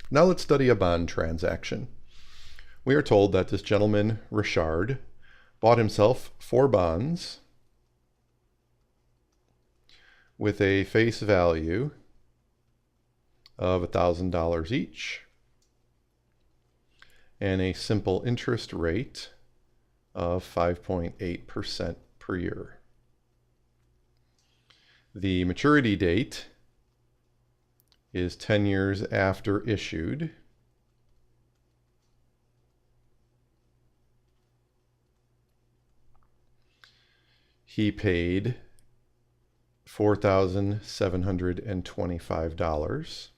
Now let's study a bond transaction. We are told that this gentleman, Richard, bought himself 4 bonds with a face value of $1,000 each and a simple interest rate of 5.8% per year. The maturity date is 10 years after issued. He paid $4,725.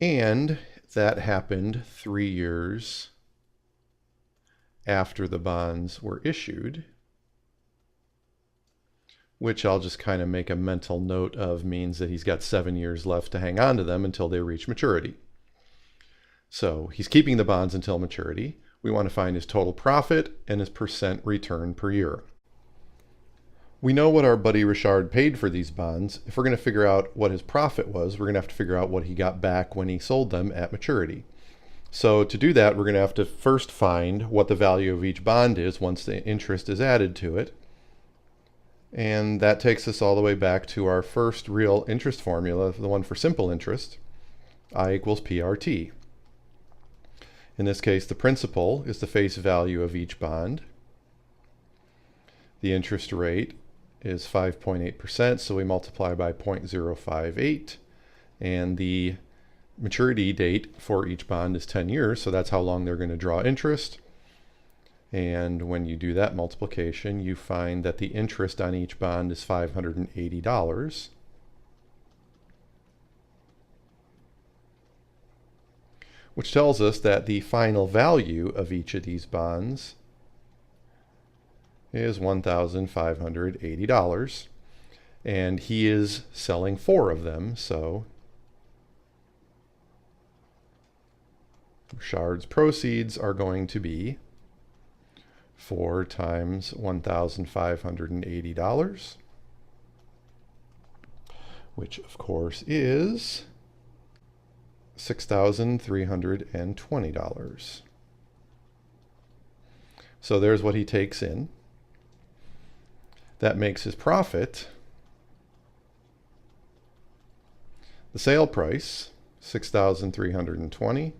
And that happened 3 years after the bonds were issued, which I'll just kind of make a mental note of means that he's got 7 years left to hang on to them until they reach maturity. So he's keeping the bonds until maturity. We want to find his total profit and his percent return per year. We know what our buddy Richard paid for these bonds. If we're going to figure out what his profit was, we're going to have to figure out what he got back when he sold them at maturity. So to do that, we're going to have to first find what the value of each bond is once the interest is added to it. And that takes us all the way back to our first real interest formula, the one for simple interest, I equals PRT. In this case, the principal is the face value of each bond. The interest rate is 5.8%, so we multiply by 0.058, and the maturity date for each bond is 10 years, so that's how long they're going to draw interest. And when you do that multiplication, you find that the interest on each bond is $580, which tells us that the final value of each of these bonds is $1,580, and he is selling 4 of them, so Richard's proceeds are going to be 4 times $1,580, which of course is $6,320. So there's what he takes in. That makes his profit, the sale price, $6,320,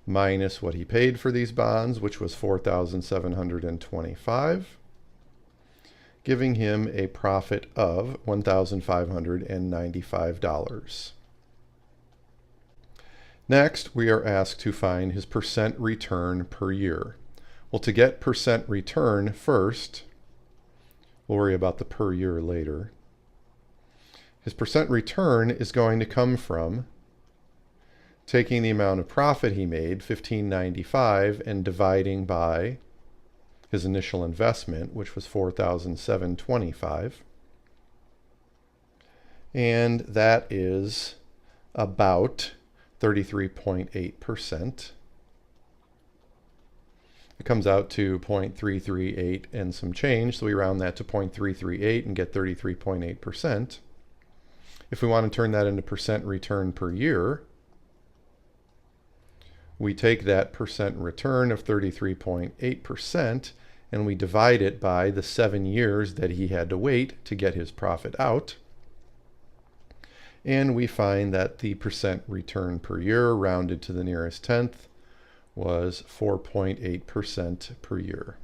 minus what he paid for these bonds, which was $4,725, giving him a profit of $1,595. Next, we are asked to find his percent return per year. Well, to get percent return first, we'll worry about the per year later. His percent return is going to come from taking the amount of profit he made, $1,595, and dividing by his initial investment, which was $4,725. And that is about 33.8%. It comes out to 0.338 and some change, so we round that to 0.338 and get 33.8%. If we want to turn that into percent return per year, we take that percent return of 33.8% and we divide it by the 7 years that he had to wait to get his profit out. And we find that the percent return per year, rounded to the nearest tenth, was 4.8% per year.